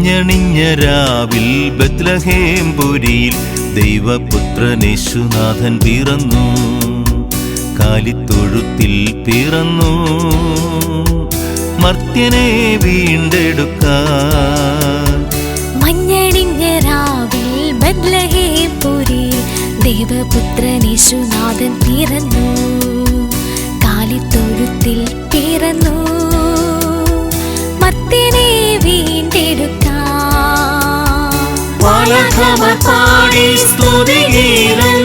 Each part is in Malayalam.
മഞ്ഞണിഞ്ഞ രാവിൽ ബത്ലഹേം പുരിയിൽ ദൈവപുത്രനേശുനാഥൻ പിറന്നു. കാലിത്തൊഴുത്തിൽ പിറന്നു മർത്യനെ വീണ്ടെടുക്കാൻ. മഞ്ഞണിഞ്ഞ രാവിൽ ബത്ലഹേം പുരിയിൽ ദൈവപുത്രനേശുനാഥൻ പിറന്നു. കാലിത്തൊഴുത്തിൽ പിറന്നു മർത്യനെ വീണ്ടെടുക്കാൻ. മാലാഖമാർ പാടി സ്തുതിഗീതം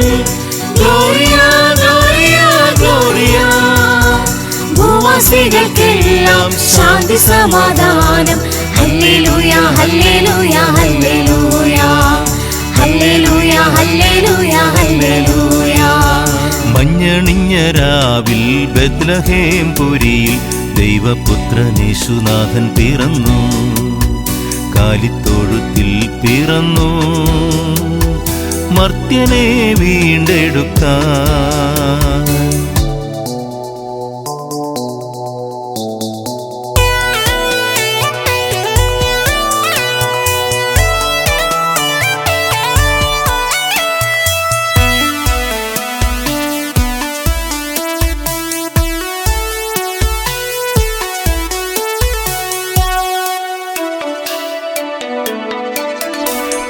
ഗ്ലോറിയ ഗ്ലോറിയ ഗ്ലോറിയ. ഭൂവാസികൾക്കെല്ലാം ശാന്തി സമാധാനം. Hallelujah hallelujah hallelujah hallelujah hallelujah hallelujah. മഞ്ഞണിഞ്ഞ രാവിൽ ബത്ലഹേം പുരിയിൽ ദൈവപുത്രനേശുനാഥൻ പിറന്നു. കാലിത്തൊഴുത്തിൽ പിറന്നു മർത്യനെ വീണ്ടെടുക്കാൻ.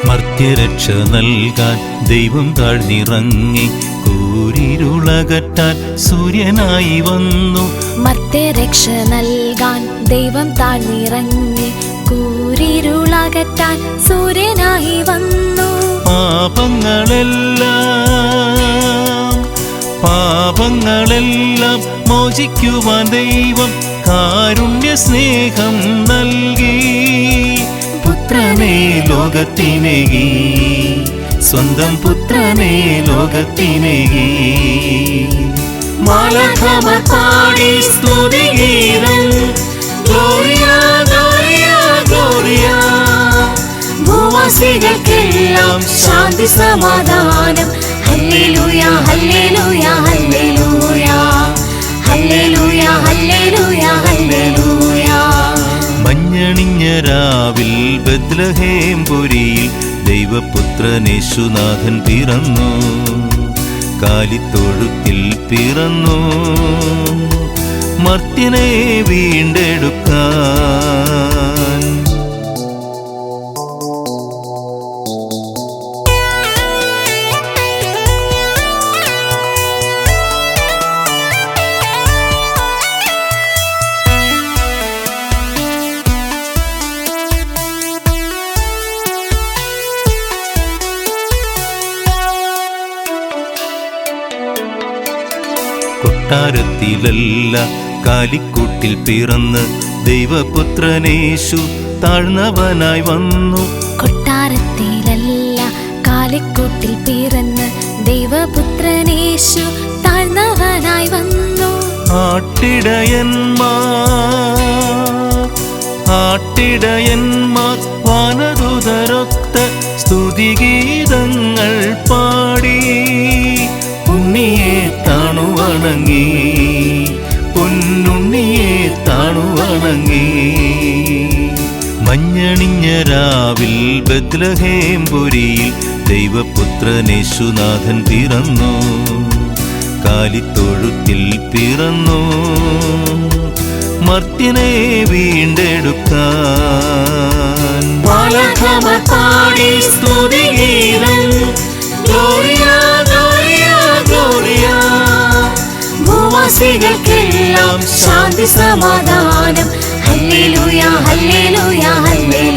മർത്യരക്ഷ നൽകാൻ ദൈവം താഴ്ന്നിറങ്ങി. കൂരിരുളകറ്റാൻ സൂര്യനായി വന്നു. മർത്യരക്ഷ നൽകാൻ ദൈവം താഴ്ന്നിറങ്ങി. കൂരിരുളകറ്റാൻ സൂര്യനായി വന്നു. പാപങ്ങളെല്ലാം മോചിക്കുവാൻ ദൈവം കാരുണ്യ സ്നേഹം നൽകി. പുത്രനെ ലോകത്തിനേകി, സ്വന്തം പുത്രനെ ലോകത്തിനേകി. മാലാഖമാർ പാടി സ്തുതിഗീതം ഗ്ലോറിയ ഗ്ലോറിയ ഗ്ലോറിയ. ഭൂവാസികൾക്കെല്ലാം ശാന്തി സമാധാനം. Hallelujah hallelujah hallelujah hallelujah hallelujah hallelujah. മഞ്ഞണിഞ്ഞ രാവിൽ ബത്ലഹേം പുരിയിൽ ദൈവപുത്രനേശുനാഥൻ പിറന്നു. കാലിത്തൊഴുത്തിൽ പിറന്നു മർത്യനെ വീണ്ടെടുക്കാൻ. കൊട്ടാരത്തിലല്ല കാലിക്കൂട്ടിൽ പിറന്ന് ദൈവപുത്രനേശു താഴ്ന്നവനായി വന്നു. കൊട്ടാരത്തിലല്ല കാലിക്കൂട്ടിൽ പിറന്ന് ദൈവപുത്രനേശു താഴ്ന്നവനായി വന്നു. ആട്ടിടയന്മാർ വാനദൂതരൊത്ത സ്തുതിഗീതങ്ങൾ പാടി. ഉണ്ണിയെ താണുവണങ്ങി, പൊന്നുണ്ണിയെ താണുവണങ്ങി. മഞ്ഞണിഞ്ഞ രാവിൽ ബത്ലഹേം പുരിയിൽ ദൈവപുത്രനേശുനാഥൻ പിറന്നു. കാലിത്തൊഴുത്തിൽ പിറന്നു മർത്യനെ വീണ്ടെടുക്കാൻ. മാലാഖമാർ പാടി സ്തുതിഗീതം ഗ്ലോറിയ ഗ്ലോറിയ ഗ്ലോറിയ. ഭൂവാസികൾക്കെല്ലാം ശാന്തി സമാധാനം. Hallelujah hallelujah hallelujah